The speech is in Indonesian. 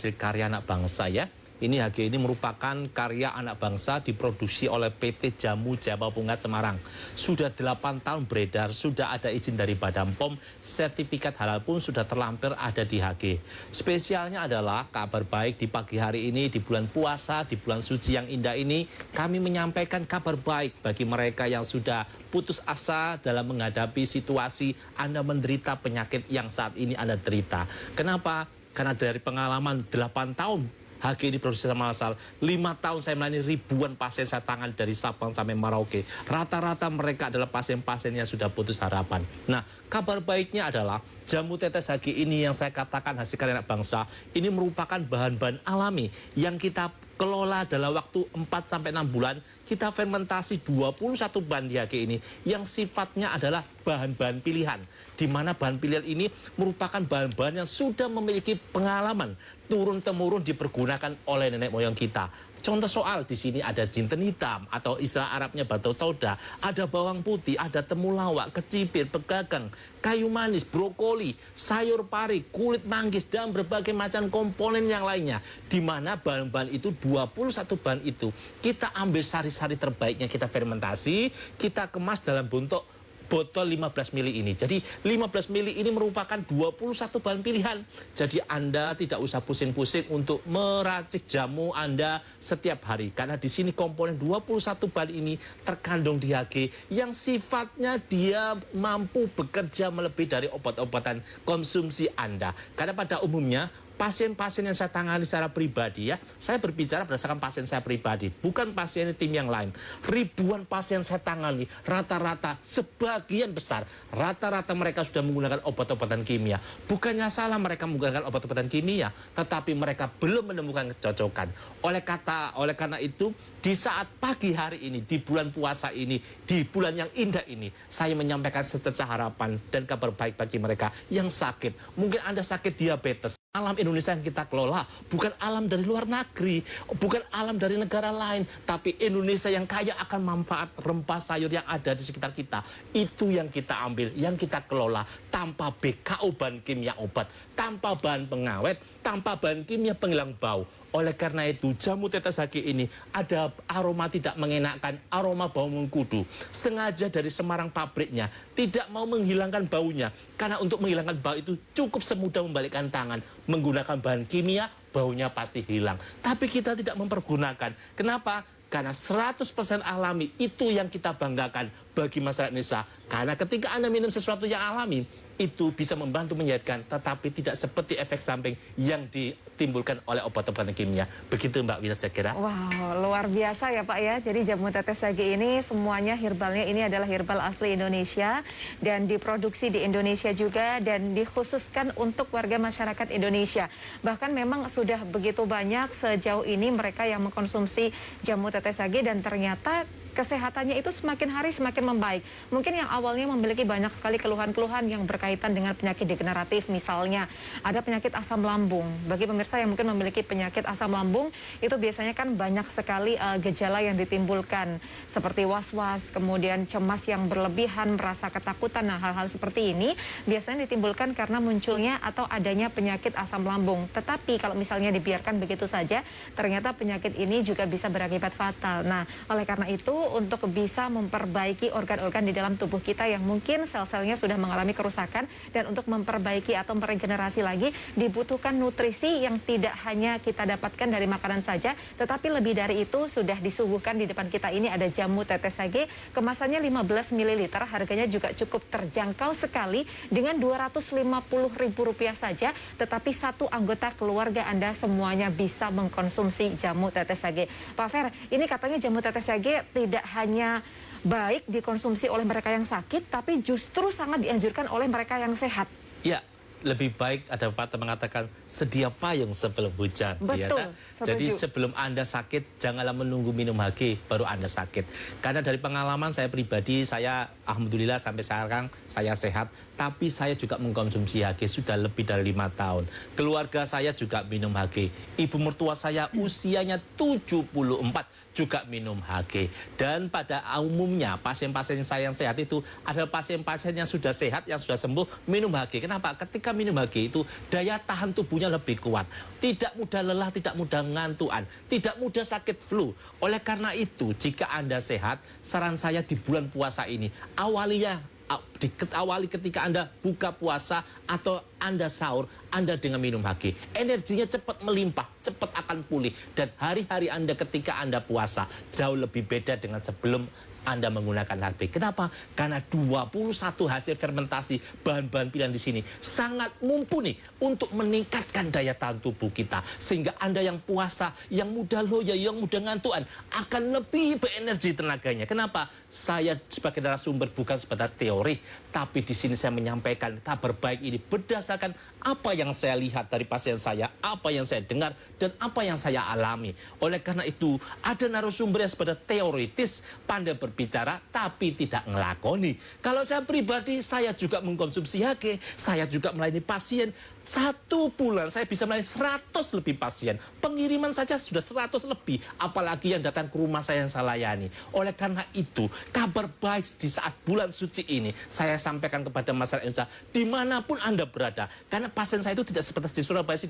Hasil karya anak bangsa ya. Ini HG ini merupakan karya anak bangsa diproduksi oleh PT Jamu Jawa Pungat Semarang. Sudah 8 tahun beredar, sudah ada izin dari Badan POM, sertifikat halal pun sudah terlampir ada di HG. Spesialnya adalah kabar baik di pagi hari ini, di bulan puasa, di bulan suci yang indah ini, kami menyampaikan kabar baik bagi mereka yang sudah putus asa dalam menghadapi situasi Anda menderita penyakit yang saat ini Anda derita. Kenapa? Karena dari pengalaman 8 tahun HG ini produksi sama asal 5 tahun saya melayani ribuan pasien saya tangani dari Sabang sampai Merauke. Rata-rata mereka adalah pasien-pasien yang sudah putus harapan. Nah, kabar baiknya adalah jamu tetes HG ini yang saya katakan hasil karya anak bangsa ini merupakan bahan-bahan alami yang kita kelola dalam waktu 4-6 bulan. Kita fermentasi 21 bahan di HG ini yang sifatnya adalah bahan-bahan pilihan, di mana bahan pilihan ini merupakan bahan-bahan yang sudah memiliki pengalaman turun-temurun dipergunakan oleh nenek moyang kita. Contoh soal di sini ada jinten hitam atau istilah Arabnya batu sauda, ada bawang putih, ada temulawak, kecipir, pegagang, kayu manis, brokoli, sayur pari, kulit manggis, dan berbagai macam komponen yang lainnya. Di mana bahan-bahan itu 21 bahan itu kita ambil sari-sari terbaiknya, kita fermentasi, kita kemas dalam bentuk botol 15 mili ini. Jadi 15 mili ini merupakan 21 bahan pilihan. Jadi Anda tidak usah pusing-pusing untuk meracik jamu Anda setiap hari. Karena di sini komponen 21 bahan ini terkandung di HG yang sifatnya dia mampu bekerja melebihi dari obat-obatan konsumsi Anda. Karena pada umumnya pasien-pasien yang saya tangani secara pribadi ya, saya berbicara berdasarkan pasien saya pribadi, bukan pasien tim yang lain. Ribuan pasien saya tangani, rata-rata sebagian besar, rata-rata mereka sudah menggunakan obat-obatan kimia. Bukannya salah mereka menggunakan obat-obatan kimia, tetapi mereka belum menemukan kecocokan. Oleh karena itu, di saat pagi hari ini, di bulan puasa ini, di bulan yang indah ini, saya menyampaikan sececah harapan dan kabar baik bagi mereka yang sakit. Mungkin Anda sakit diabetes. Alam Indonesia yang kita kelola bukan alam dari luar negeri, bukan alam dari negara lain, tapi Indonesia yang kaya akan manfaat rempah sayur yang ada di sekitar kita. Itu yang kita ambil, yang kita kelola tanpa BKO bahan kimia obat, tanpa bahan pengawet, tanpa bahan kimia penghilang bau. Oleh karena itu, jamu tetes HG ini ada aroma tidak mengenakan, aroma bau mengkudu. Sengaja dari Semarang pabriknya, tidak mau menghilangkan baunya. Karena untuk menghilangkan bau itu cukup semudah membalikkan tangan. Menggunakan bahan kimia, baunya pasti hilang. Tapi kita tidak mempergunakan. Kenapa? Karena 100% alami itu yang kita banggakan bagi masyarakat Indonesia. Karena ketika Anda minum sesuatu yang alami, itu bisa membantu menyehatkan, tetapi tidak seperti efek samping yang ditimbulkan oleh obat-obatan kimia. Begitu Mbak Wina saya kira. Wow, luar biasa ya Pak ya. Jadi jamu tetes HG ini semuanya herbalnya ini adalah herbal asli Indonesia dan diproduksi di Indonesia juga dan dikhususkan untuk warga masyarakat Indonesia. Bahkan memang sudah begitu banyak sejauh ini mereka yang mengkonsumsi jamu tetes HG dan ternyata kesehatannya itu semakin hari semakin membaik. Mungkin yang awalnya memiliki banyak sekali keluhan-keluhan yang berkaitan dengan penyakit degeneratif, misalnya ada penyakit asam lambung. Bagi pemirsa yang mungkin memiliki penyakit asam lambung, itu biasanya kan banyak sekali gejala yang ditimbulkan, seperti was-was, kemudian cemas yang berlebihan, merasa ketakutan. Nah, hal-hal seperti ini biasanya ditimbulkan karena munculnya atau adanya penyakit asam lambung. Tetapi kalau misalnya dibiarkan begitu saja, ternyata penyakit ini juga bisa berakibat fatal. Nah, oleh karena itu, untuk bisa memperbaiki organ-organ di dalam tubuh kita yang mungkin sel-selnya sudah mengalami kerusakan dan untuk memperbaiki atau meregenerasi lagi dibutuhkan nutrisi yang tidak hanya kita dapatkan dari makanan saja, tetapi lebih dari itu sudah disuguhkan di depan kita ini ada jamu tetes HG, kemasannya 15 ml, harganya juga cukup terjangkau sekali dengan Rp250.000 saja, tetapi satu anggota keluarga Anda semuanya bisa mengkonsumsi jamu tetes HG. Pak Fer, ini katanya jamu tetes HG tidak hanya baik dikonsumsi oleh mereka yang sakit, tapi justru sangat dianjurkan oleh mereka yang sehat. Ya, lebih baik ada pepatah mengatakan sedia payung sebelum hujan. Betul, ya, jadi sebelum Anda sakit, janganlah menunggu minum HG baru Anda sakit. Karena dari pengalaman saya pribadi, saya alhamdulillah sampai sekarang saya sehat. tapi saya juga mengkonsumsi HG sudah lebih dari 5 tahun. Keluarga saya juga minum HG. Ibu mertua saya usianya 74 juga minum HG. Dan pada umumnya pasien-pasien saya yang sehat itu ada pasien-pasien yang sudah sehat, yang sudah sembuh minum HG. Kenapa? Ketika minum HG itu daya tahan tubuhnya lebih kuat. Tidak mudah lelah, tidak mudah ngantuan, tidak mudah sakit flu. Oleh karena itu, jika Anda sehat, saran saya di bulan puasa ini, awali ketika Anda buka puasa atau Anda sahur, Anda dengan minum HG. Energinya cepat melimpah, cepat akan pulih. Dan hari-hari Anda ketika Anda puasa jauh lebih beda dengan sebelum Anda menggunakan HG. Kenapa? Karena 21 hasil fermentasi bahan-bahan pilihan di sini sangat mumpuni untuk meningkatkan daya tahan tubuh kita. Sehingga Anda yang puasa, yang mudah loya, yang mudah ngantuan akan lebih berenergi tenaganya. Kenapa? Saya sebagai narasumber bukan sebatas teori, tapi di sini saya menyampaikan kabar baik ini berdasarkan apa yang saya lihat dari pasien saya, apa yang saya dengar, dan apa yang saya alami. Oleh karena itu, ada narasumber yang sebatas teoritis, pandai berbicara, tapi tidak ngelakoni. Kalau saya pribadi, saya juga mengkonsumsi HG, saya juga melayani pasien. 1 bulan saya bisa melayani 100 lebih pasien. Pengiriman saja sudah 100 lebih. Apalagi yang datang ke rumah saya yang saya layani. Oleh karena itu, kabar baik di saat bulan suci ini, saya sampaikan kepada masyarakat Indonesia, dimanapun Anda berada. Karena pasien saya itu tidak seperti di Surabaya.